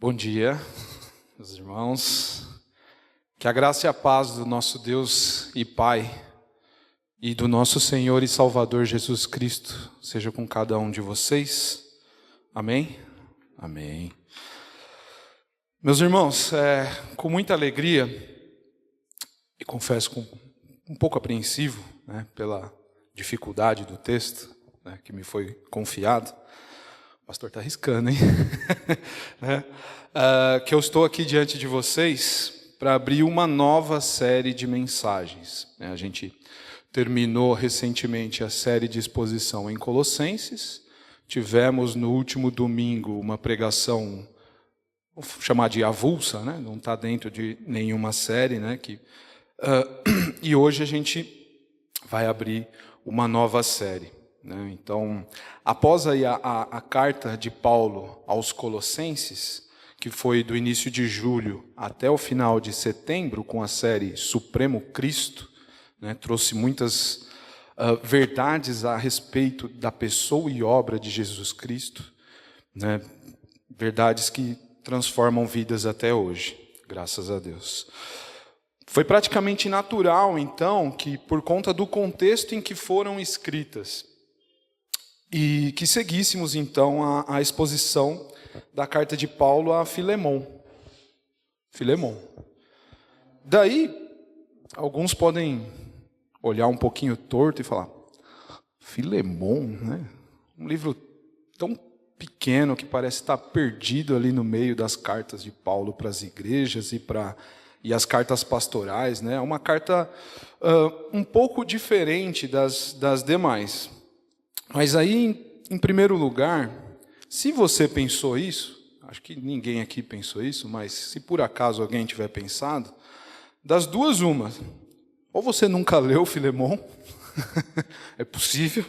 Bom dia, meus irmãos. Que a graça e a paz do nosso Deus e Pai e do nosso Senhor e Salvador Jesus Cristo seja com cada um de vocês. Amém? Amém. Meus irmãos, com muita alegria e confesso com um pouco apreensivo, pela dificuldade do texto, que me foi confiado. O pastor está arriscando, hein? Que eu estou aqui diante de vocês para abrir uma nova série de mensagens. A gente terminou recentemente a série de exposição em Colossenses. Tivemos no último domingo uma pregação, vou chamar de avulsa, não está dentro de nenhuma série, e hoje a gente vai abrir uma nova série. Então, após aí a carta de Paulo aos Colossenses, que foi do início de julho até o final de setembro, com a série Supremo Cristo, trouxe muitas verdades a respeito da pessoa e obra de Jesus Cristo, verdades que transformam vidas até hoje, graças a Deus. Foi praticamente natural, então, que por conta do contexto em que foram escritas, e que seguíssemos, então, a exposição da carta de Paulo a Filemon. Daí, alguns podem olhar um pouquinho torto e falar, Filemon, um livro tão pequeno que parece estar perdido ali no meio das cartas de Paulo para as igrejas e as cartas pastorais, É uma carta um pouco diferente das demais. Mas aí, em primeiro lugar, se você pensou isso, acho que ninguém aqui pensou isso, mas se por acaso alguém tiver pensado, das duas uma, ou você nunca leu Filemon, é possível,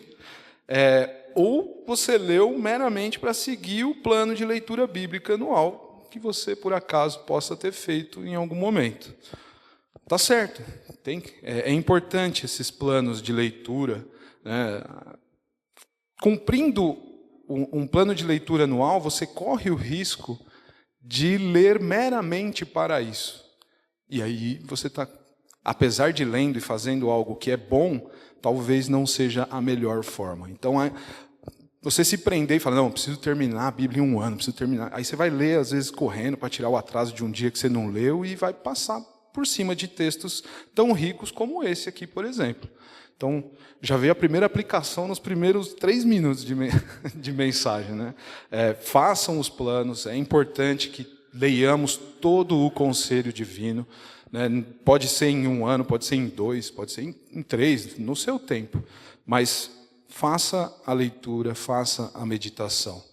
ou você leu meramente para seguir o plano de leitura bíblica anual que você, por acaso, possa ter feito em algum momento. Tá certo, é importante esses planos de leitura, Cumprindo um plano de leitura anual, você corre o risco de ler meramente para isso. E aí você está, apesar de lendo e fazendo algo que é bom, talvez não seja a melhor forma. Então, você se prender e falar, não, preciso terminar a Bíblia em um ano, preciso terminar. Aí você vai ler, às vezes, correndo para tirar o atraso de um dia que você não leu e vai passar por cima de textos tão ricos como esse aqui, por exemplo. Então, já veio a primeira aplicação nos primeiros 3 minutos de mensagem. Façam os planos, é importante que leiamos todo o conselho divino. Pode ser em 1 ano, pode ser em 2, pode ser em 3, no seu tempo. Mas faça a leitura, faça a meditação.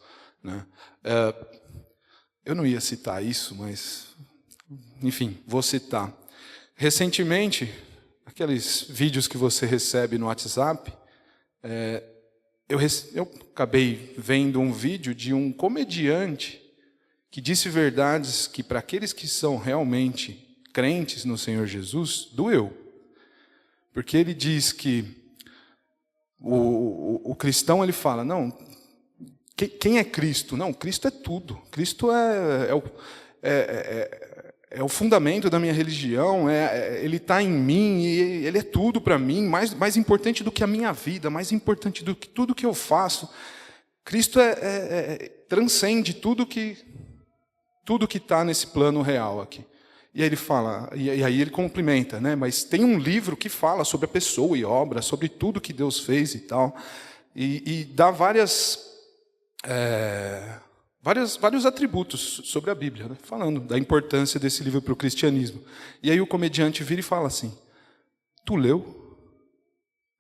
Eu não ia citar isso, mas, enfim, vou citar. Recentemente, aqueles vídeos que você recebe no WhatsApp, eu acabei vendo um vídeo de um comediante que disse verdades que, para aqueles que são realmente crentes no Senhor Jesus, doeu. Porque ele diz que o cristão, ele fala, não, quem é Cristo? Não, Cristo é tudo. Cristo é o fundamento da minha religião, ele está em mim, e ele é tudo para mim, mais importante do que a minha vida, mais importante do que tudo que eu faço. Cristo transcende tudo que está nesse plano real aqui. E aí ele fala, e aí ele complementa, mas tem um livro que fala sobre a pessoa e obra, sobre tudo que Deus fez e tal, e dá vários atributos sobre a Bíblia, falando da importância desse livro para o cristianismo. E aí o comediante vira e fala assim, tu leu?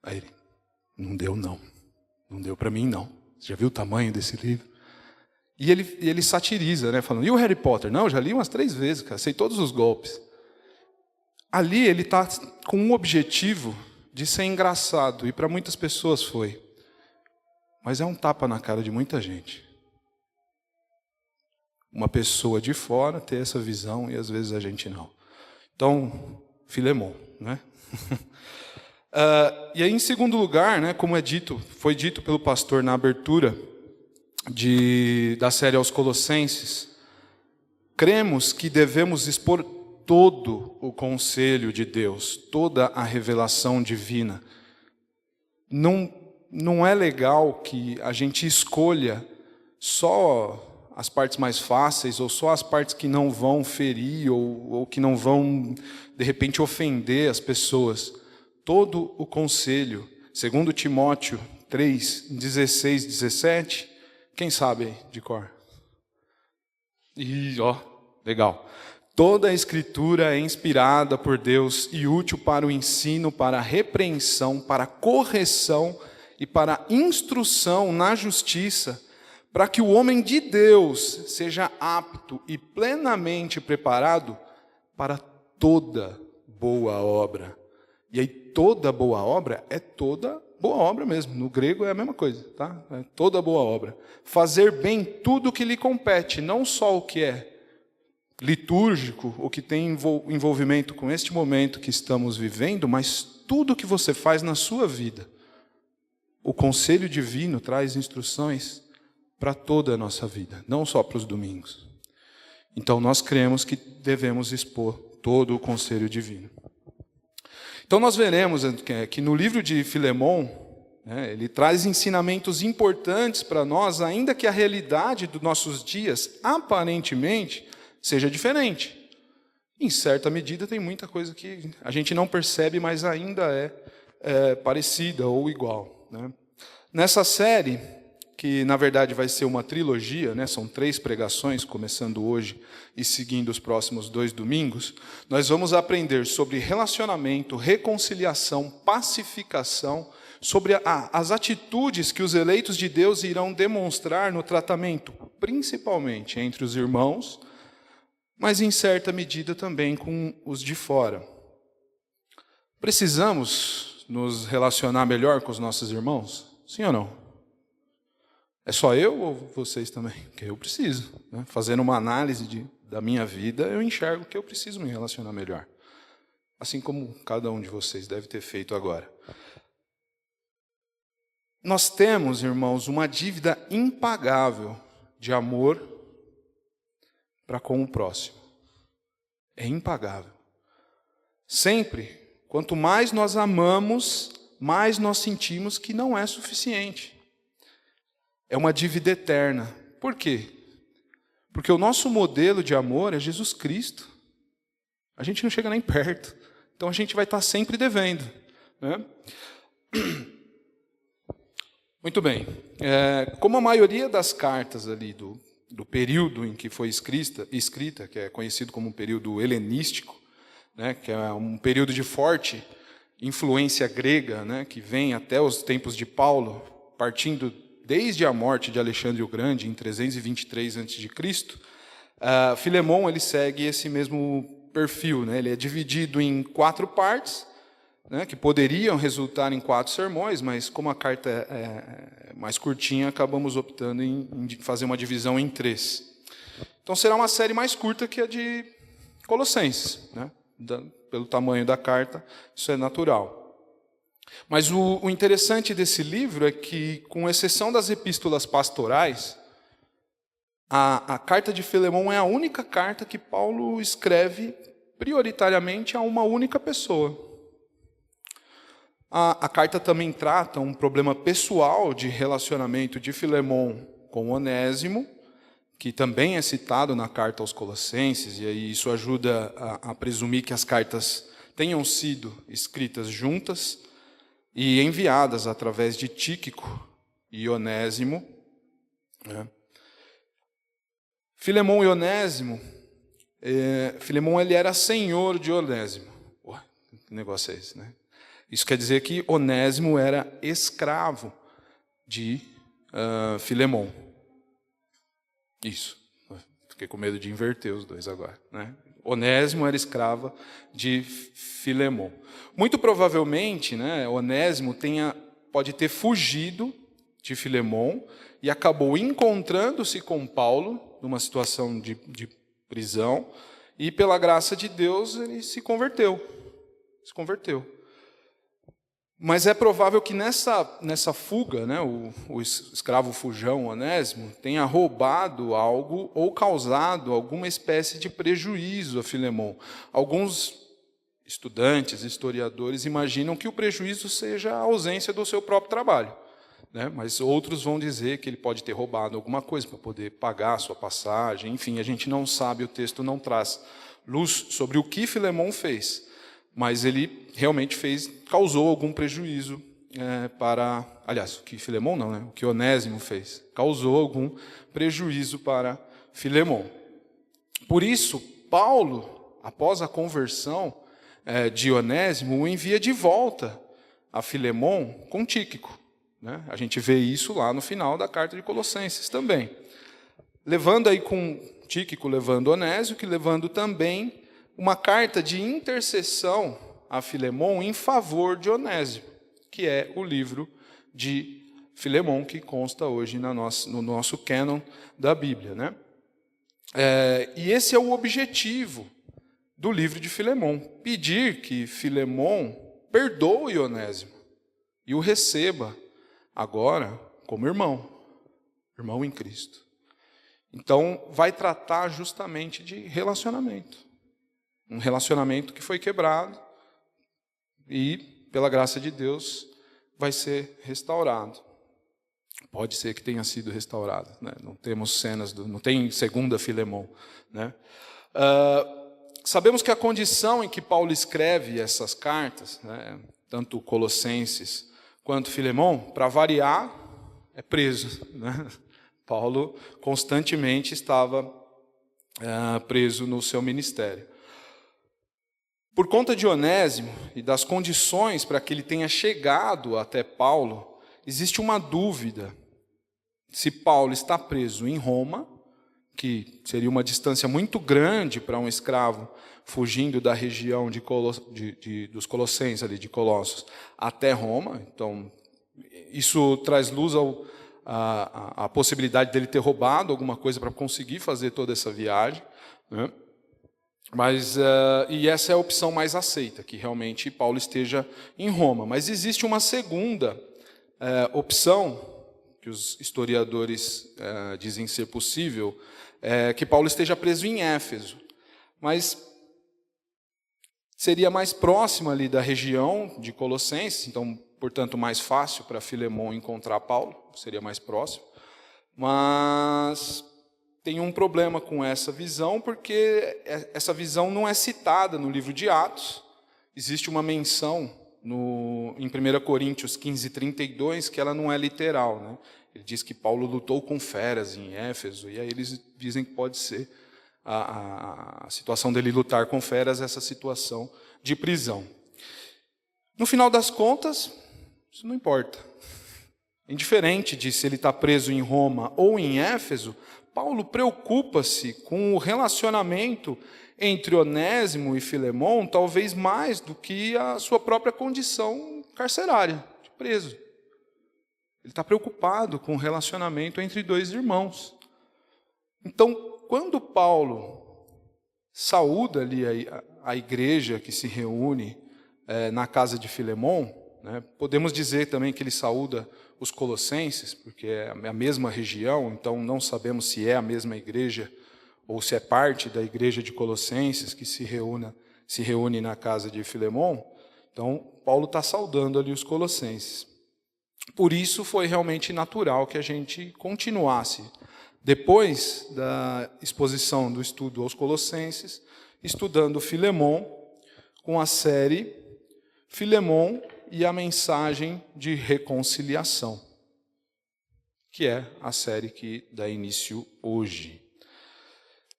Aí ele, não deu não, não deu para mim não. Você já viu o tamanho desse livro? E ele satiriza, falando, e o Harry Potter? Não, eu já li umas 3 vezes, cara, sei todos os golpes. Ali ele está com um objetivo de ser engraçado, e para muitas pessoas foi. Mas é um tapa na cara de muita gente. Uma pessoa de fora ter essa visão e às vezes a gente não. Então, Filemon, E aí, em segundo lugar, como foi dito pelo pastor na abertura da série aos Colossenses, cremos que devemos expor todo o conselho de Deus, toda a revelação divina. Não é legal que a gente escolha só as partes mais fáceis, ou só as partes que não vão ferir, ou que não vão, de repente, ofender as pessoas. Todo o conselho, segundo Timóteo 3, 16, 17, quem sabe aí de cor? Legal. Toda a Escritura é inspirada por Deus e útil para o ensino, para a repreensão, para a correção e para a instrução na justiça, para que o homem de Deus seja apto e plenamente preparado para toda boa obra. E aí toda boa obra é toda boa obra mesmo. No grego é a mesma coisa, tá? É toda boa obra. Fazer bem tudo o que lhe compete, não só o que é litúrgico, o que tem envolvimento com este momento que estamos vivendo, mas tudo o que você faz na sua vida. O conselho divino traz instruções para toda a nossa vida, não só para os domingos. Então nós cremos que devemos expor todo o conselho divino. Então nós veremos que no livro de Filemon, ele traz ensinamentos importantes para nós, ainda que a realidade dos nossos dias, aparentemente, seja diferente. Em certa medida tem muita coisa que a gente não percebe, mas ainda é parecida ou igual. Nessa série, que na verdade vai ser uma trilogia, são 3 pregações, começando hoje e seguindo os próximos 2 domingos, nós vamos aprender sobre relacionamento, reconciliação, pacificação, sobre as atitudes que os eleitos de Deus irão demonstrar no tratamento, principalmente entre os irmãos, mas em certa medida também com os de fora. Precisamos nos relacionar melhor com os nossos irmãos? Sim ou não? É só eu ou vocês também? Porque eu preciso. Fazendo uma análise da minha vida, eu enxergo que eu preciso me relacionar melhor. Assim como cada um de vocês deve ter feito agora. Nós temos, irmãos, uma dívida impagável de amor para com o próximo. É impagável. Sempre, quanto mais nós amamos, mais nós sentimos que não é suficiente. É uma dívida eterna. Por quê? Porque o nosso modelo de amor é Jesus Cristo. A gente não chega nem perto. Então a gente vai estar sempre devendo. Muito bem. Como a maioria das cartas ali do período em que foi escrita, que é conhecido como um período helenístico, que é um período de forte influência grega, que vem até os tempos de Paulo, partindo desde a morte de Alexandre o Grande, em 323 a.C., Filemon ele segue esse mesmo perfil. Ele é dividido em 4 partes, que poderiam resultar em 4 sermões, mas como a carta é mais curtinha, acabamos optando em fazer uma divisão em 3. Então será uma série mais curta que a de Colossenses. Pelo tamanho da carta, isso é natural. Mas o interessante desse livro é que, com exceção das epístolas pastorais, a carta de Filemon é a única carta que Paulo escreve prioritariamente a uma única pessoa. A carta também trata um problema pessoal de relacionamento de Filemon com Onésimo, que também é citado na carta aos Colossenses, e aí isso ajuda a presumir que as cartas tenham sido escritas juntas e enviadas através de Tíquico e Onésimo. Filemon e Onésimo, Filemon ele era senhor de Onésimo. Que negócio é esse, Isso quer dizer que Onésimo era escravo de Filemon. Isso. Fiquei com medo de inverter os dois agora. Onésimo era escrava de Filemon. Muito provavelmente, Onésimo pode ter fugido de Filemon e acabou encontrando-se com Paulo numa situação de prisão, e pela graça de Deus ele se converteu. Mas é provável que nessa fuga, né, o escravo fujão Onésimo tenha roubado algo ou causado alguma espécie de prejuízo a Filemon. Alguns estudantes, historiadores, imaginam que o prejuízo seja a ausência do seu próprio trabalho, né? Mas outros vão dizer que ele pode ter roubado alguma coisa para poder pagar a sua passagem. Enfim, a gente não sabe, o texto não traz luz sobre o que Filemon fez. Mas ele realmente causou algum prejuízo aliás, o que Filemon não, né? O que Onésimo fez, causou algum prejuízo para Filemon. Por isso, Paulo, após a conversão de Onésimo, o envia de volta a Filemon com Tíquico, né? A gente vê isso lá no final da carta de Colossenses também. Levando aí com Tíquico, levando Onésio, que levando também uma carta de intercessão a Filemon em favor de Onésio, que é o livro de Filemon, que consta hoje no nosso cânon da Bíblia, né? E esse é o objetivo do livro de Filemon, pedir que Filemon perdoe Onésimo e o receba agora como irmão em Cristo. Então, vai tratar justamente de relacionamento. Um relacionamento que foi quebrado e, pela graça de Deus, vai ser restaurado. Pode ser que tenha sido restaurado, né? Não temos cenas, não tem segunda Filemon, né? Sabemos que a condição em que Paulo escreve essas cartas, né, tanto Colossenses quanto Filemon, para variar, é preso, né? Paulo constantemente estava preso no seu ministério. Por conta de Onésimo e das condições para que ele tenha chegado até Paulo, existe uma dúvida se Paulo está preso em Roma, que seria uma distância muito grande para um escravo fugindo da região dos Colossenses, ali de Colossos, até Roma. Então, isso traz luz à possibilidade dele ter roubado alguma coisa para conseguir fazer toda essa viagem, né? E essa é a opção mais aceita, que realmente Paulo esteja em Roma. Mas existe uma segunda opção, que os historiadores dizem ser possível, que Paulo esteja preso em Éfeso. Mas seria mais próximo ali da região de Colossenses, então, portanto, mais fácil para Filemon encontrar Paulo, seria mais próximo. Mas tem um problema com essa visão, porque essa visão não é citada no livro de Atos. Existe uma menção em 1 Coríntios 15:32, que ela não é literal, né? Ele diz que Paulo lutou com feras em Éfeso, e aí eles dizem que pode ser a situação dele lutar com feras, essa situação de prisão. No final das contas, isso não importa. Indiferente de se ele está preso em Roma ou em Éfeso, Paulo preocupa-se com o relacionamento entre Onésimo e Filemon, talvez mais do que a sua própria condição carcerária, de preso. Ele está preocupado com o relacionamento entre dois irmãos. Então, quando Paulo saúda ali a igreja que se reúne na casa de Filemon, né, podemos dizer também que ele saúda os colossenses, porque é a mesma região, então não sabemos se é a mesma igreja ou se é parte da igreja de Colossenses que se reúne na casa de Filemon. Então, Paulo está saudando ali os colossenses. Por isso foi realmente natural que a gente continuasse, depois da exposição do estudo aos colossenses, estudando Filemon, com a série Filemon e a mensagem de reconciliação, que é a série que dá início hoje.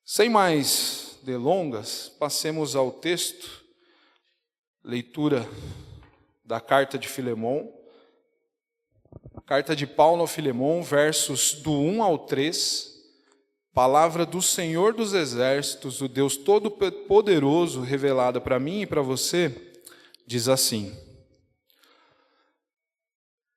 Sem mais delongas, passemos ao texto, leitura da carta de Filemon, carta de Paulo ao Filemon, versos do 1 ao 3, palavra do Senhor dos Exércitos, o Deus Todo-Poderoso, revelada para mim e para você, diz assim: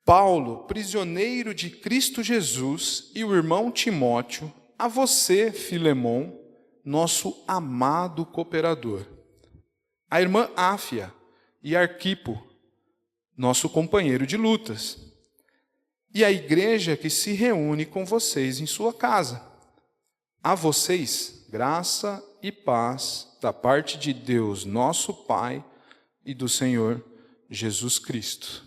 Paulo, prisioneiro de Cristo Jesus, e o irmão Timóteo, a você, Filemon, nosso amado cooperador. A irmã Áfia e Arquipo, nosso companheiro de lutas, e a igreja que se reúne com vocês em sua casa. A vocês, graça e paz da parte de Deus, nosso Pai, e do Senhor Jesus Cristo.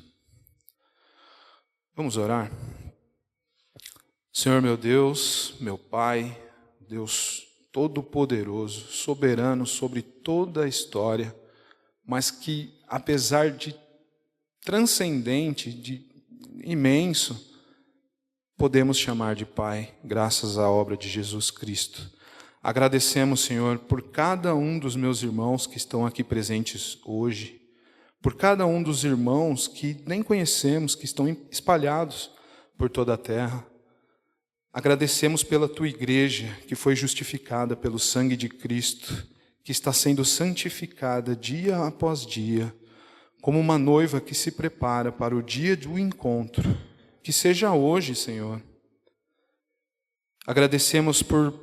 Vamos orar? Senhor meu Deus, meu Pai, Deus Todo-Poderoso, soberano sobre toda a história, mas que, apesar de transcendente, de imenso, podemos chamar de Pai, graças à obra de Jesus Cristo. Agradecemos, Senhor, por cada um dos meus irmãos que estão aqui presentes hoje, por cada um dos irmãos que nem conhecemos, que estão espalhados por toda a terra. Agradecemos pela tua igreja, que foi justificada pelo sangue de Cristo, que está sendo santificada dia após dia, como uma noiva que se prepara para o dia do encontro. Que seja hoje, Senhor. Agradecemos por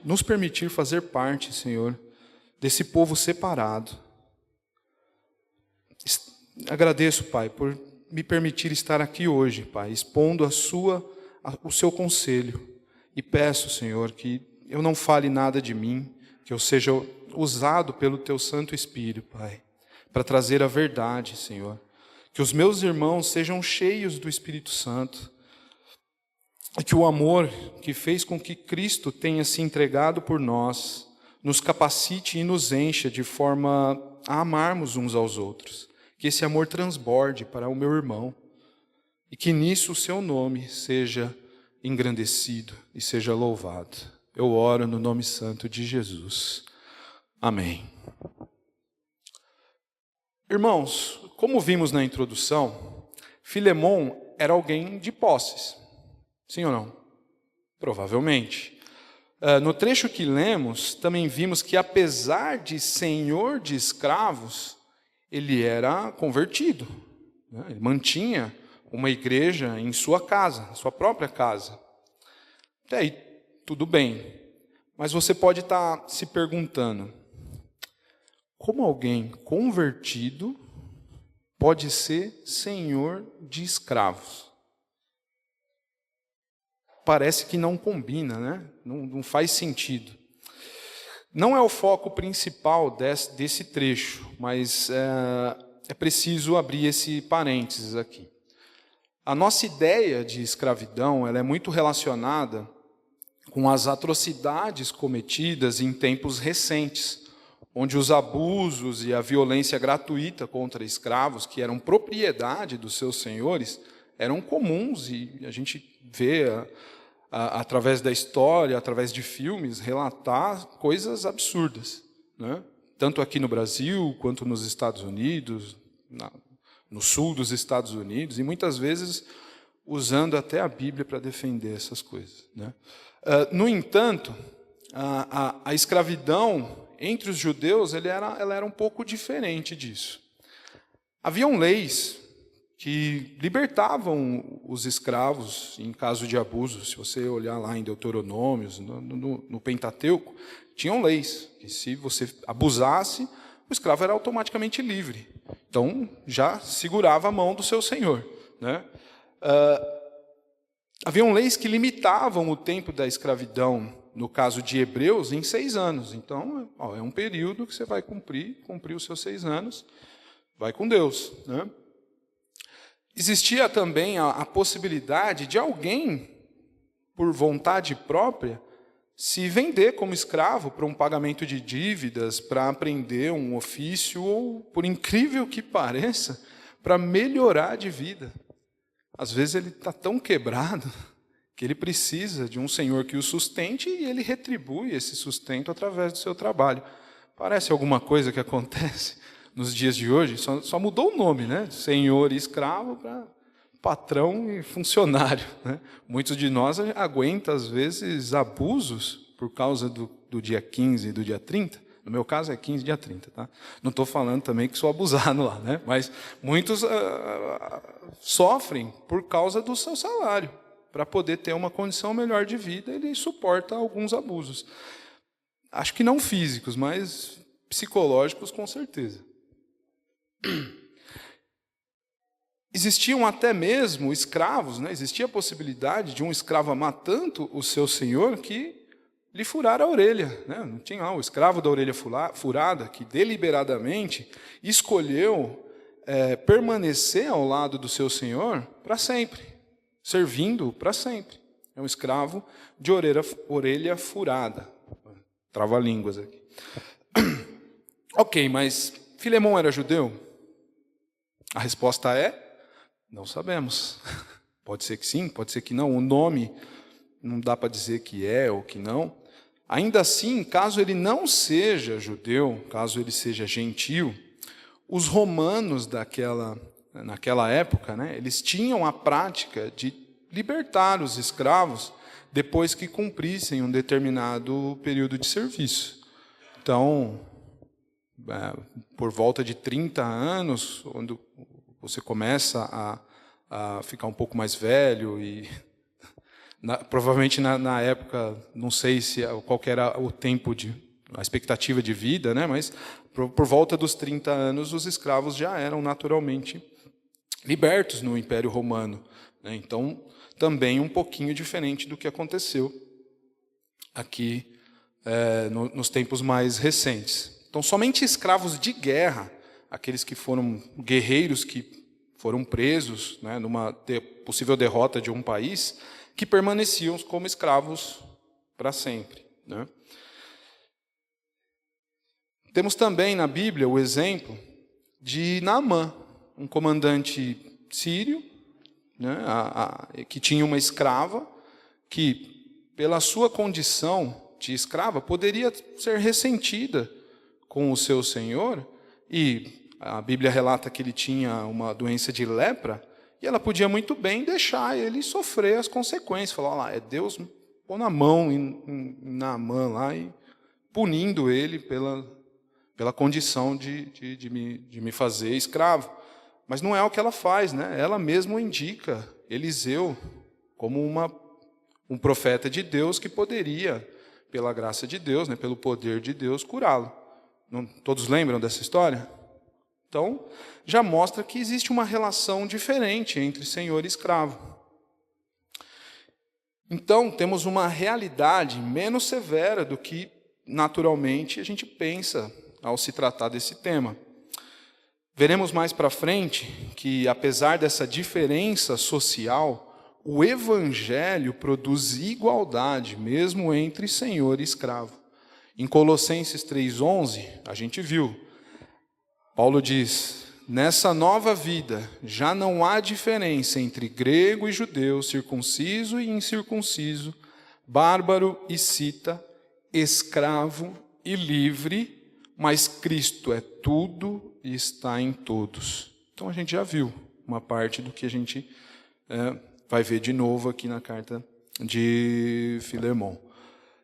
nos permitir fazer parte, Senhor, desse povo separado. Agradeço, Pai, por me permitir estar aqui hoje, Pai, expondo o seu conselho. E peço, Senhor, que eu não fale nada de mim, que eu seja usado pelo Teu Santo Espírito, Pai, para trazer a verdade, Senhor. Que os meus irmãos sejam cheios do Espírito Santo. E que o amor que fez com que Cristo tenha se entregado por nós, nos capacite e nos encha de forma a amarmos uns aos outros. Que esse amor transborde para o meu irmão e que nisso o seu nome seja engrandecido e seja louvado. Eu oro no nome santo de Jesus. Amém. Irmãos, como vimos na introdução, Filemon era alguém de posses. Sim ou não? Provavelmente. No trecho que lemos, também vimos que apesar de senhor de escravos, ele era convertido, né? Ele mantinha uma igreja em sua casa, sua própria casa. Até aí, tudo bem. Mas você pode estar se perguntando, como alguém convertido pode ser senhor de escravos? Parece que não combina, né? Não faz sentido. Não é o foco principal desse trecho, mas é preciso abrir esse parênteses aqui. A nossa ideia de escravidão ela é muito relacionada com as atrocidades cometidas em tempos recentes, onde os abusos e a violência gratuita contra escravos, que eram propriedade dos seus senhores, eram comuns, e a gente vê através da história, através de filmes, relatar coisas absurdas, né? Tanto aqui no Brasil, quanto nos Estados Unidos, no sul dos Estados Unidos, e muitas vezes usando até a Bíblia para defender essas coisas, né? No entanto, a escravidão entre os judeus ela era um pouco diferente disso. Haviam leis que libertavam os escravos em caso de abuso. Se você olhar lá em Deuteronômios, no Pentateuco, tinham leis que se você abusasse, o escravo era automaticamente livre. Então, já segurava a mão do seu senhor, né? Haviam leis que limitavam o tempo da escravidão, no caso de Hebreus, em 6 anos. Então, é um período que você vai cumprir os seus 6 anos, vai com Deus, né? Existia também a possibilidade de alguém, por vontade própria, se vender como escravo para um pagamento de dívidas, para aprender um ofício, ou, por incrível que pareça, para melhorar de vida. Às vezes ele está tão quebrado que ele precisa de um senhor que o sustente e ele retribui esse sustento através do seu trabalho. Parece alguma coisa que acontece nos dias de hoje, só mudou o nome, né? Senhor e escravo para patrão e funcionário, né? Muitos de nós aguentam, às vezes, abusos por causa do dia 15 e do dia 30. No meu caso é 15 e dia 30, tá? Não estou falando também que sou abusado lá, né? Mas muitos sofrem por causa do seu salário. Para poder ter uma condição melhor de vida, ele suporta alguns abusos. Acho que não físicos, mas psicológicos com certeza. Existiam até mesmo escravos, né? Existia a possibilidade de um escravo amar tanto o seu senhor que lhe furar a orelha. Né? Não tinha lá o escravo da orelha furada que deliberadamente escolheu permanecer ao lado do seu senhor para sempre, servindo para sempre. É um escravo de orelha furada. Trava-línguas aqui. Ok, mas Filemão era judeu? A resposta é: não sabemos. Pode ser que sim, pode ser que não. O nome não dá para dizer que é ou que não. Ainda assim, caso ele não seja judeu, caso ele seja gentio, os romanos naquela época, né, eles tinham a prática de libertar os escravos depois que cumprissem um determinado período de serviço. Então, por volta de 30 anos, quando você começa a ficar um pouco mais velho e provavelmente na época, não sei qual que era o tempo a expectativa de vida, né? Mas por volta dos 30 anos os escravos já eram naturalmente libertos no Império Romano, né? Então também um pouquinho diferente do que aconteceu aqui nos tempos mais recentes. Então somente escravos de guerra, aqueles que foram guerreiros que foram presos, né, numa possível derrota de um país, que permaneciam como escravos para sempre. Né? Temos também na Bíblia o exemplo de Naamã, um comandante sírio, né, que tinha uma escrava, que, pela sua condição de escrava, poderia ser ressentida com o seu senhor, e a Bíblia relata que ele tinha uma doença de lepra, e ela podia muito bem deixar ele sofrer as consequências. Falar, lá, é Deus pôr na mão em Naamã lá e punindo ele pela condição de me fazer escravo. Mas não é o que ela faz, né? Ela mesma indica Eliseu como um profeta de Deus que poderia, pela graça de Deus, né, pelo poder de Deus, curá-lo. Todos lembram dessa história? Então, já mostra que existe uma relação diferente entre senhor e escravo. Então, temos uma realidade menos severa do que, naturalmente, a gente pensa ao se tratar desse tema. Veremos mais para frente que, apesar dessa diferença social, o Evangelho produz igualdade, mesmo entre senhor e escravo. Em Colossenses 3,11, a gente viu, Paulo diz: nessa nova vida já não há diferença entre grego e judeu, circunciso e incircunciso, bárbaro e cita, escravo e livre, mas Cristo é tudo e está em todos. Então a gente já viu uma parte do que a gente vai ver de novo aqui na carta de Filemão.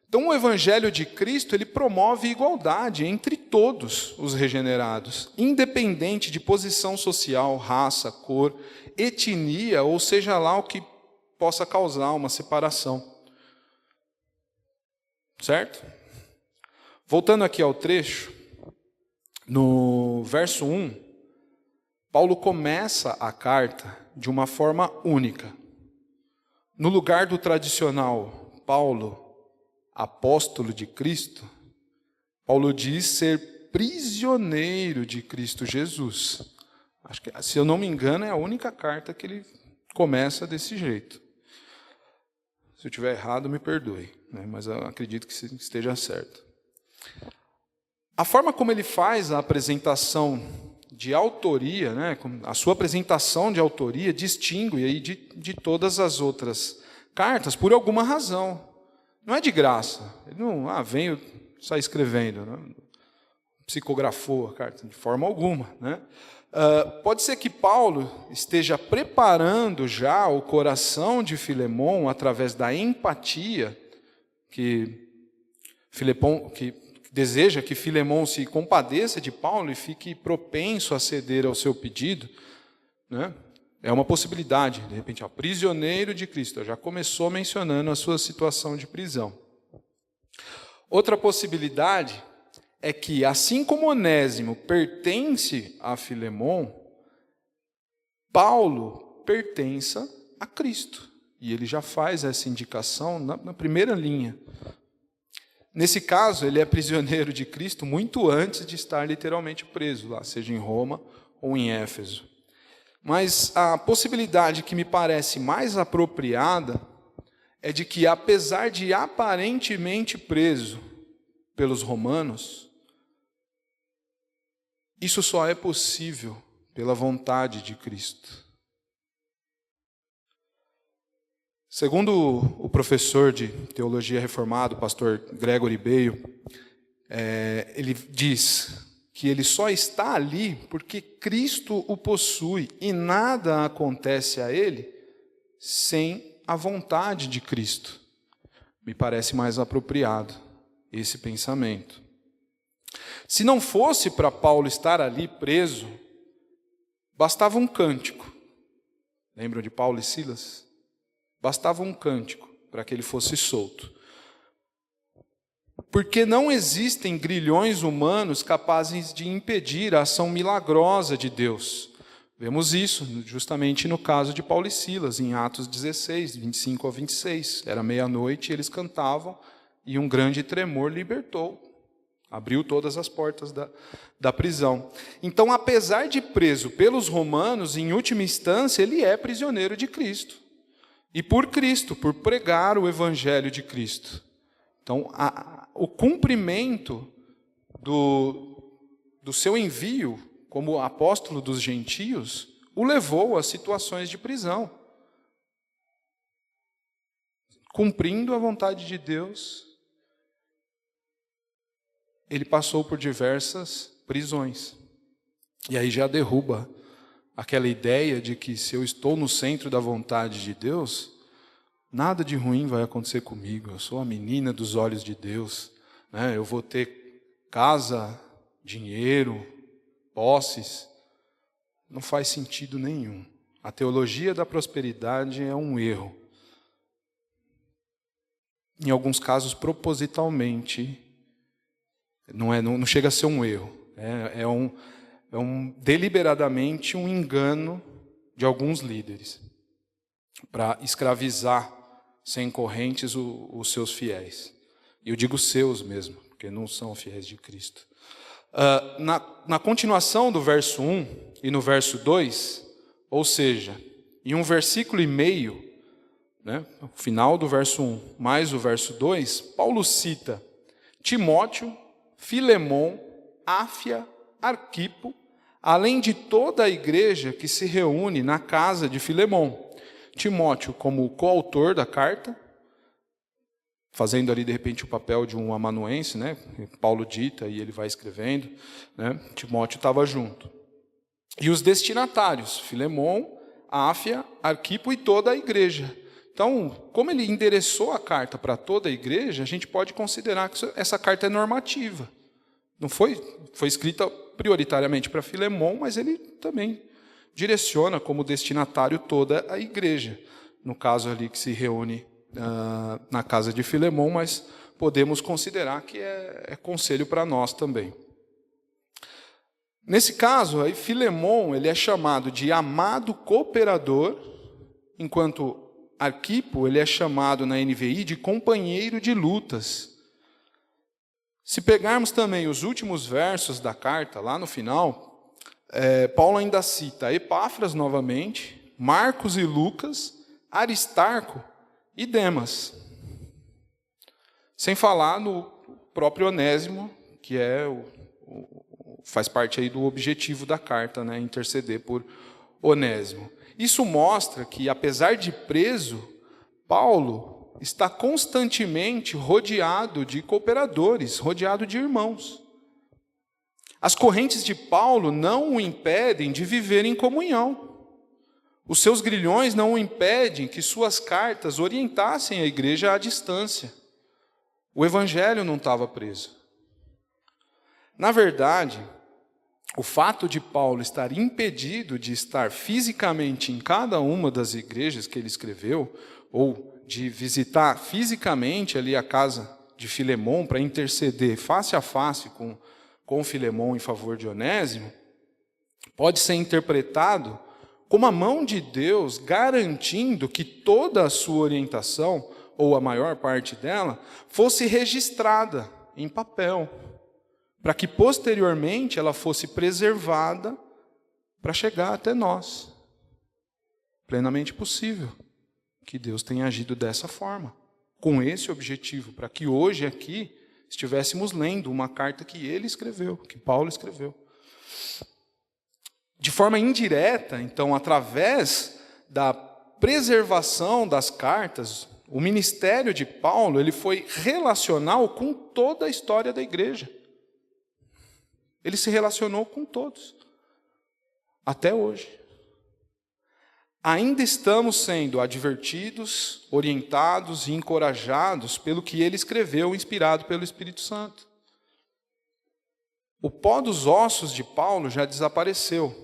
Então, o Evangelho de Cristo, ele promove igualdade entre todos os regenerados, independente de posição social, raça, cor, etnia, ou seja lá o que possa causar uma separação. Certo? Voltando aqui ao trecho, no verso 1, Paulo começa a carta de uma forma única. No lugar do tradicional Paulo, apóstolo de Cristo, Paulo diz ser prisioneiro de Cristo Jesus. Acho que, se eu não me engano, é a única carta que ele começa desse jeito. Se eu estiver errado, me perdoe, né? Mas eu acredito que esteja certo. A forma como ele faz a apresentação de autoria, né? A sua apresentação de autoria distingue aí de todas as outras cartas por alguma razão. Não é de graça. Ele não veio só escrevendo, né? Psicografou a carta de forma alguma, né? Pode ser que Paulo esteja preparando já o coração de Filemão através da empatia que deseja que Filemão se compadeça de Paulo e fique propenso a ceder ao seu pedido, né? É uma possibilidade, de repente, prisioneiro de Cristo. Já começou mencionando a sua situação de prisão. Outra possibilidade é que, assim como Onésimo pertence a Filemon, Paulo pertença a Cristo. E ele já faz essa indicação na primeira linha. Nesse caso, ele é prisioneiro de Cristo muito antes de estar literalmente preso lá, seja em Roma ou em Éfeso. Mas a possibilidade que me parece mais apropriada é de que, apesar de aparentemente preso pelos romanos, isso só é possível pela vontade de Cristo. Segundo o professor de teologia reformado, pastor Gregory Bayle, ele diz que ele só está ali porque Cristo o possui e nada acontece a ele sem a vontade de Cristo. Me parece mais apropriado esse pensamento. Se não fosse para Paulo estar ali preso, bastava um cântico. Lembram de Paulo e Silas? Bastava um cântico para que ele fosse solto. Porque não existem grilhões humanos capazes de impedir a ação milagrosa de Deus. Vemos isso justamente no caso de Paulo e Silas, em Atos 16, 25 a 26. Era meia-noite, eles cantavam e um grande tremor libertou. Abriu todas as portas da prisão. Então, apesar de preso pelos romanos, em última instância, ele é prisioneiro de Cristo. E por Cristo, por pregar o evangelho de Cristo. Então, o cumprimento do seu envio como apóstolo dos gentios o levou a situações de prisão. Cumprindo a vontade de Deus, ele passou por diversas prisões. E aí já derruba aquela ideia de que se eu estou no centro da vontade de Deus, nada de ruim vai acontecer comigo. Eu sou a menina dos olhos de Deus, né? Eu vou ter casa, dinheiro, posses. Não faz sentido nenhum. A teologia da prosperidade é um erro. Em alguns casos, propositalmente, não chega a ser um erro. É deliberadamente um engano de alguns líderes para escravizar sem correntes os seus fiéis. E eu digo seus mesmo, porque não são fiéis de Cristo. Na continuação do verso 1 e no verso 2, ou seja, em um versículo e meio, né, o final do verso 1 mais o verso 2, Paulo cita Timóteo, Filemon, Áfia, Arquipo, além de toda a igreja que se reúne na casa de Filemon. Timóteo como coautor da carta, fazendo ali de repente o papel de um amanuense, né? Paulo dita e ele vai escrevendo, né? Timóteo estava junto. E os destinatários, Filemon, Áfia, Arquipo e toda a igreja. Então, como ele endereçou a carta para toda a igreja, a gente pode considerar que essa carta é normativa. Não foi escrita prioritariamente para Filemon, mas ele também direciona como destinatário toda a igreja. No caso ali que se reúne na casa de Filemon, mas podemos considerar que é conselho para nós também. Nesse caso, aí, Filemon ele é chamado de amado cooperador, enquanto Arquipo ele é chamado na NVI de companheiro de lutas. Se pegarmos também os últimos versos da carta, lá no final, Paulo ainda cita Epáfras novamente, Marcos e Lucas, Aristarco e Demas. Sem falar no próprio Onésimo, que faz parte aí do objetivo da carta, né, interceder por Onésimo. Isso mostra que, apesar de preso, Paulo está constantemente rodeado de cooperadores, rodeado de irmãos. As correntes de Paulo não o impedem de viver em comunhão. Os seus grilhões não o impedem que suas cartas orientassem a igreja à distância. O evangelho não estava preso. Na verdade, o fato de Paulo estar impedido de estar fisicamente em cada uma das igrejas que ele escreveu, ou de visitar fisicamente ali a casa de Filemon para interceder face a face com Filemon em favor de Onésimo, pode ser interpretado como a mão de Deus garantindo que toda a sua orientação, ou a maior parte dela, fosse registrada em papel, para que posteriormente ela fosse preservada para chegar até nós. Plenamente possível que Deus tenha agido dessa forma, com esse objetivo, para que hoje aqui estivéssemos lendo uma carta que ele escreveu, que Paulo escreveu. De forma indireta, então, através da preservação das cartas, o ministério de Paulo ele foi relacional com toda a história da igreja. Ele se relacionou com todos, até hoje. Ainda estamos sendo advertidos, orientados e encorajados pelo que ele escreveu, inspirado pelo Espírito Santo. O pó dos ossos de Paulo já desapareceu,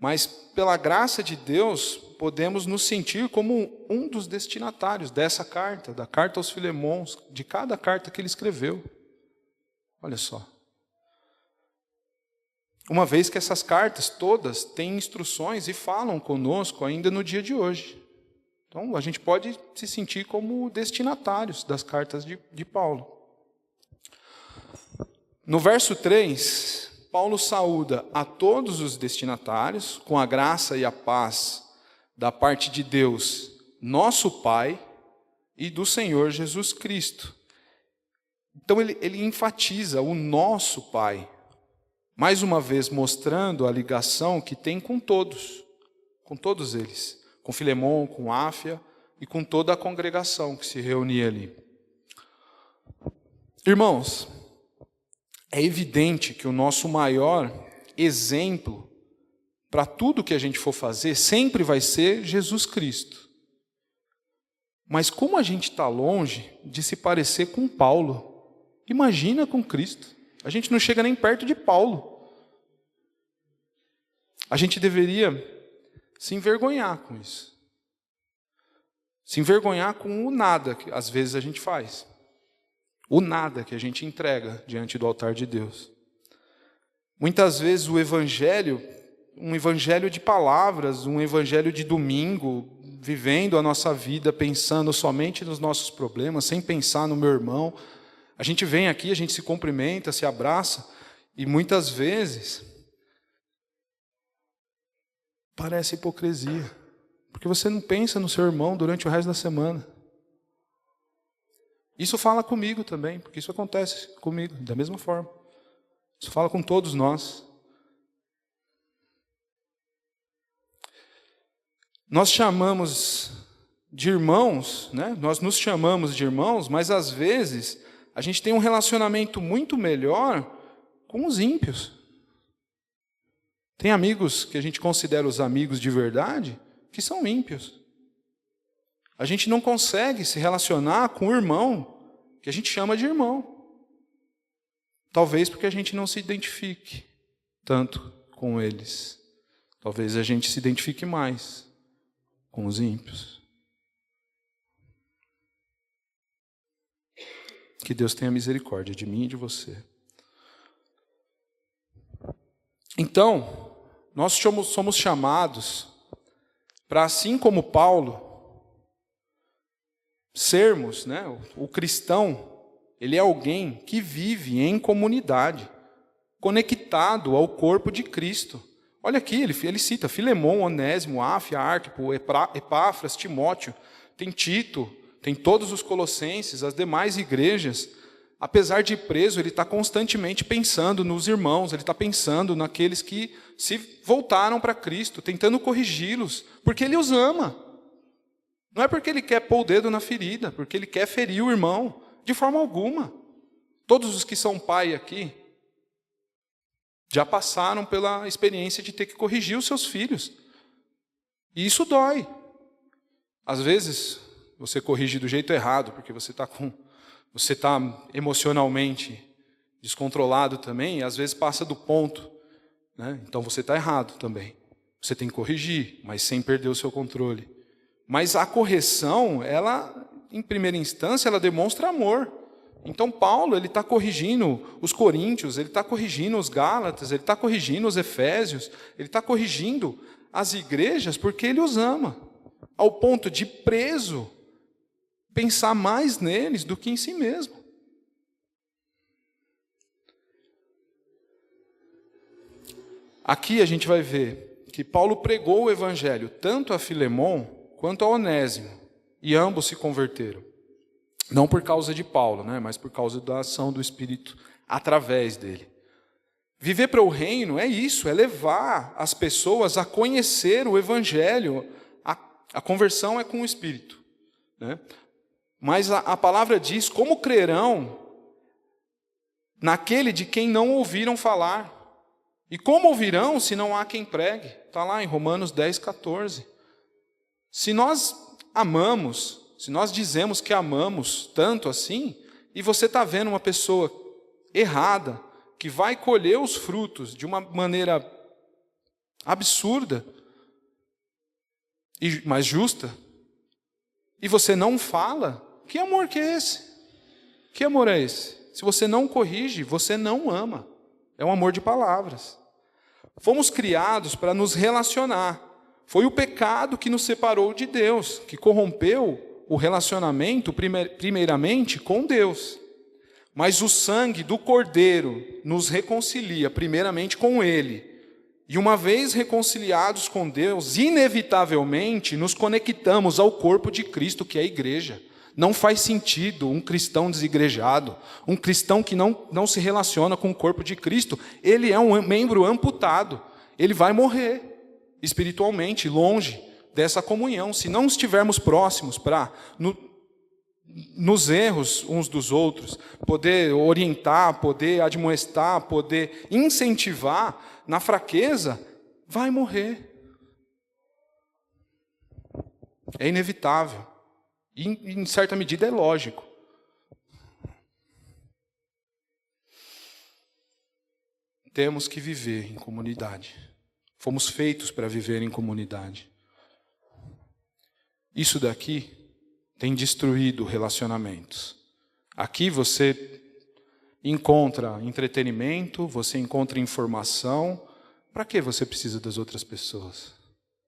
mas pela graça de Deus podemos nos sentir como um dos destinatários dessa carta, da carta aos Filemons, de cada carta que ele escreveu. Olha só. Uma vez que essas cartas todas têm instruções e falam conosco ainda no dia de hoje. Então, a gente pode se sentir como destinatários das cartas de Paulo. No verso 3, Paulo saúda a todos os destinatários com a graça e a paz da parte de Deus, nosso Pai, e do Senhor Jesus Cristo. Então, ele enfatiza o nosso Pai, mais uma vez mostrando a ligação que tem com todos eles, com Filemon, com Áfia e com toda a congregação que se reunia ali. Irmãos, é evidente que o nosso maior exemplo para tudo que a gente for fazer sempre vai ser Jesus Cristo. Mas como a gente está longe de se parecer com Paulo, imagina com Cristo. A gente não chega nem perto de Paulo. A gente deveria se envergonhar com isso. Se envergonhar com o nada que às vezes a gente faz. O nada que a gente entrega diante do altar de Deus. Muitas vezes o evangelho, um evangelho de palavras, um evangelho de domingo, vivendo a nossa vida pensando somente nos nossos problemas, sem pensar no meu irmão. A gente vem aqui, a gente se cumprimenta, se abraça, e muitas vezes parece hipocrisia, porque você não pensa no seu irmão durante o resto da semana. Isso fala comigo também, porque isso acontece comigo, da mesma forma. Isso fala com todos nós. Nós chamamos de irmãos, né? Nós nos chamamos de irmãos, mas às vezes a gente tem um relacionamento muito melhor com os ímpios. Tem amigos que a gente considera os amigos de verdade, que são ímpios. A gente não consegue se relacionar com o irmão, que a gente chama de irmão. Talvez porque a gente não se identifique tanto com eles. Talvez a gente se identifique mais com os ímpios. Que Deus tenha misericórdia de mim e de você. Então, nós somos chamados para, assim como Paulo, sermos, né, o cristão, ele é alguém que vive em comunidade, conectado ao corpo de Cristo. Olha aqui, ele cita Filemon, Onésimo, Áfia, Arquipo, Epáfras, Timóteo, tem Tito, tem todos os colossenses, as demais igrejas. Apesar de preso, ele está constantemente pensando nos irmãos, ele está pensando naqueles que se voltaram para Cristo, tentando corrigi-los, porque ele os ama. Não é porque ele quer pôr o dedo na ferida, porque ele quer ferir o irmão, de forma alguma. Todos os que são pai aqui já passaram pela experiência de ter que corrigir os seus filhos. E isso dói. Às vezes, você corrige do jeito errado, porque você está emocionalmente descontrolado também, e às vezes passa do ponto, né? Então você está errado também. Você tem que corrigir, mas sem perder o seu controle. Mas a correção, ela em primeira instância, ela demonstra amor. Então Paulo, ele está corrigindo os coríntios, ele está corrigindo os gálatas, ele está corrigindo os efésios, ele está corrigindo as igrejas porque ele os ama, ao ponto de, preso, pensar mais neles do que em si mesmo. Aqui a gente vai ver que Paulo pregou o evangelho tanto a Filemon quanto a Onésimo, e ambos se converteram. Não por causa de Paulo, mas por causa da ação do Espírito através dele. Viver para o reino é isso, é levar as pessoas a conhecer o evangelho. A conversão é com o Espírito, Mas a palavra diz: como crerão naquele de quem não ouviram falar? E como ouvirão se não há quem pregue? Está lá em Romanos 10:14. Se nós amamos, se nós dizemos que amamos tanto assim, e você está vendo uma pessoa errada, que vai colher os frutos de uma maneira absurda, mas justa, e você não fala, que amor que é esse? Que amor é esse? Se você não corrige, você não ama. É um amor de palavras. Fomos criados para nos relacionar. Foi o pecado que nos separou de Deus, que corrompeu o relacionamento primeiramente com Deus. Mas o sangue do Cordeiro nos reconcilia primeiramente com Ele. E uma vez reconciliados com Deus, inevitavelmente nos conectamos ao corpo de Cristo, que é a igreja. Não faz sentido um cristão desigrejado, um cristão que não se relaciona com o corpo de Cristo. Ele é um membro amputado, ele vai morrer espiritualmente, longe dessa comunhão. Se não estivermos próximos para, nos erros uns dos outros, poder orientar, poder admoestar, poder incentivar na fraqueza, vai morrer. É inevitável. E, em certa medida, é lógico. Temos que viver em comunidade. Fomos feitos para viver em comunidade. Isso daqui tem destruído relacionamentos. Aqui você encontra entretenimento, você encontra informação. Para que você precisa das outras pessoas?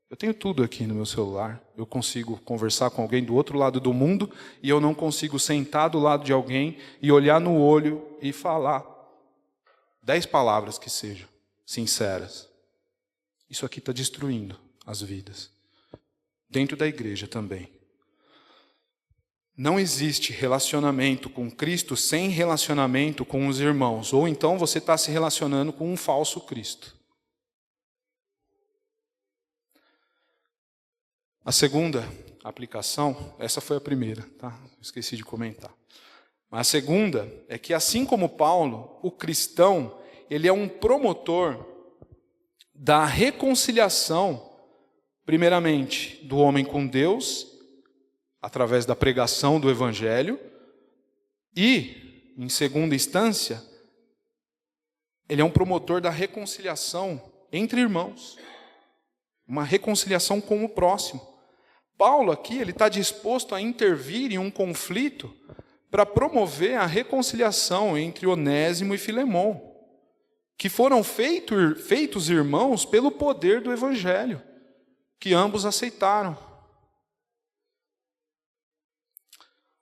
Eu tenho tudo aqui no meu celular. Eu consigo conversar com alguém do outro lado do mundo e eu não consigo sentar do lado de alguém e olhar no olho e falar 10 palavras que sejam sinceras. Isso aqui está destruindo as vidas. Dentro da igreja também. Não existe relacionamento com Cristo sem relacionamento com os irmãos. Ou então você está se relacionando com um falso Cristo. A segunda aplicação, essa foi a primeira, tá? Esqueci de comentar. Mas a segunda é que, assim como Paulo, o cristão, ele é um promotor da reconciliação, primeiramente, do homem com Deus, através da pregação do Evangelho, e, em segunda instância, ele é um promotor da reconciliação entre irmãos, uma reconciliação com o próximo. Paulo aqui, ele está disposto a intervir em um conflito para promover a reconciliação entre Onésimo e Filemon, que foram feitos irmãos pelo poder do Evangelho, que ambos aceitaram.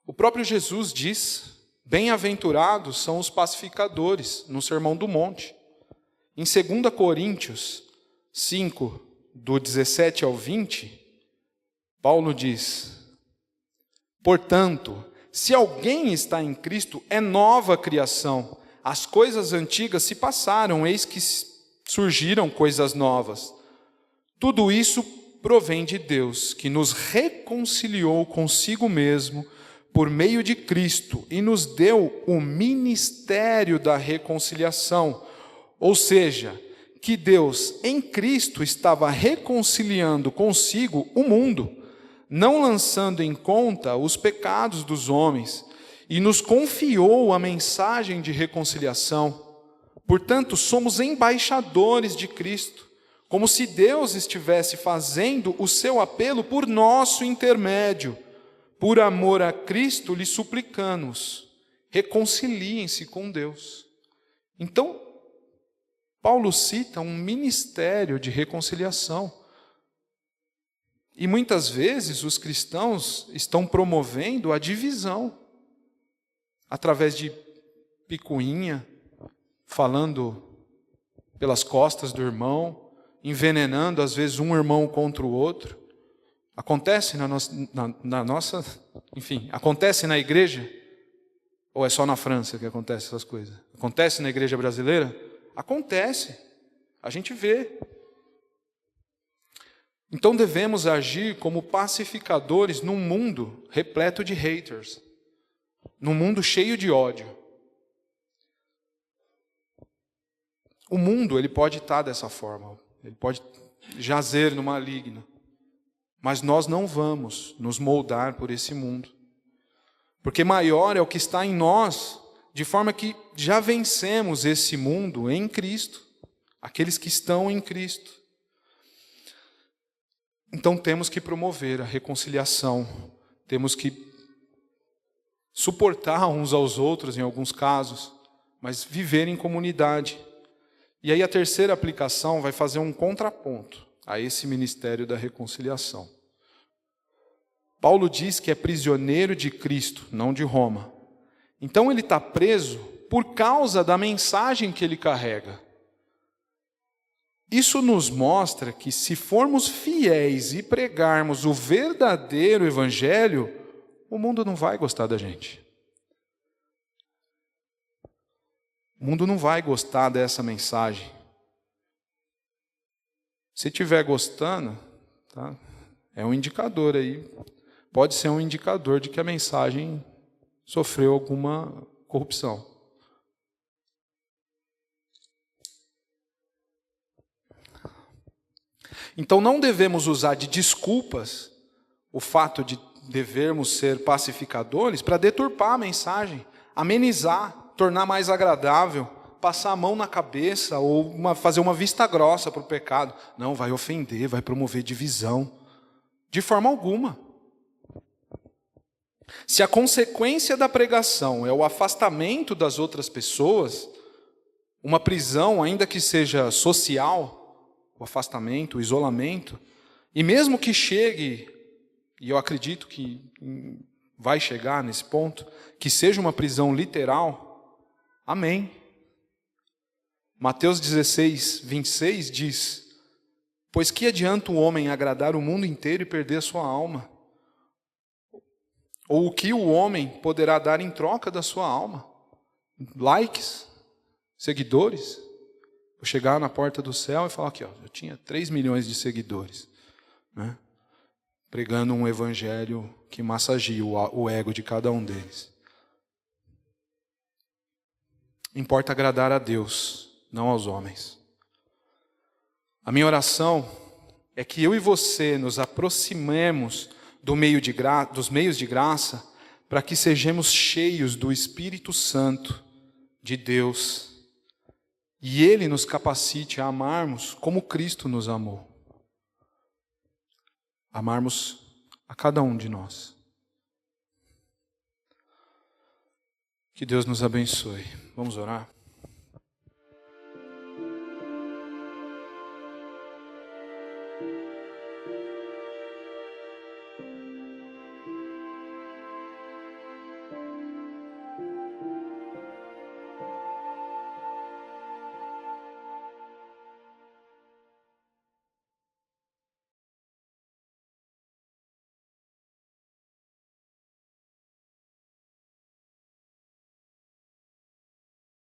O próprio Jesus diz: bem-aventurados são os pacificadores, no Sermão do Monte. Em 2 Coríntios 5, do 17 ao 20, Paulo diz: portanto, se alguém está em Cristo, é nova criação. As coisas antigas se passaram, eis que surgiram coisas novas. Tudo isso provém de Deus, que nos reconciliou consigo mesmo por meio de Cristo e nos deu o ministério da reconciliação. Ou seja, que Deus em Cristo estava reconciliando consigo o mundo, não lançando em conta os pecados dos homens, e nos confiou a mensagem de reconciliação. Portanto, somos embaixadores de Cristo, como se Deus estivesse fazendo o seu apelo por nosso intermédio. por amor a Cristo, lhe suplicamos, reconciliem-se com Deus. Então, Paulo cita um ministério de reconciliação. E muitas vezes os cristãos estão promovendo a divisão, através de picuinha, falando pelas costas do irmão, envenenando às vezes um irmão contra o outro. Acontece na nossa, enfim, acontece na igreja? Ou é só na França que acontece essas coisas? Acontece na igreja brasileira? Acontece, a gente vê. Então devemos agir como pacificadores num mundo repleto de haters, num mundo cheio de ódio. O mundo, ele pode estar dessa forma, ele pode jazer no maligno, mas nós não vamos nos moldar por esse mundo, porque maior é o que está em nós, de forma que já vencemos esse mundo em Cristo, aqueles que estão em Cristo. Então temos que promover a reconciliação, temos que suportar uns aos outros em alguns casos, mas viver em comunidade. E aí a terceira aplicação vai fazer um contraponto a esse ministério da reconciliação. Paulo diz que é prisioneiro de Cristo, não de Roma. Então ele está preso por causa da mensagem que ele carrega. Isso nos mostra que se formos fiéis e pregarmos o verdadeiro evangelho, o mundo não vai gostar da gente. O mundo não vai gostar dessa mensagem. Se estiver gostando, tá? É um indicador aí. Pode ser um indicador de que a mensagem sofreu alguma corrupção. Então não devemos usar de desculpas o fato de devermos ser pacificadores para deturpar a mensagem, amenizar, tornar mais agradável, passar a mão na cabeça ou fazer uma vista grossa para o pecado. Não, vai ofender, vai promover divisão. De forma alguma. Se a consequência da pregação é o afastamento das outras pessoas, uma prisão, ainda que seja social, o afastamento, o isolamento, e mesmo que chegue, e eu acredito que vai chegar nesse ponto, que seja uma prisão literal, amém. Mateus 16, 26 diz: pois que adianta o homem agradar o mundo inteiro e perder a sua alma? Ou o que o homem poderá dar em troca da sua alma? Likes? Seguidores? Vou chegar na porta do céu e falar aqui, ó, eu tinha 3 milhões de seguidores, né? Pregando um evangelho que massageia o ego de cada um deles. Importa agradar a Deus, não aos homens. A minha oração é que eu e você nos aproximemos dos meios de graça, para que sejamos cheios do Espírito Santo de Deus, e Ele nos capacite a amarmos como Cristo nos amou. Amarmos a cada um de nós. Que Deus nos abençoe. Vamos orar?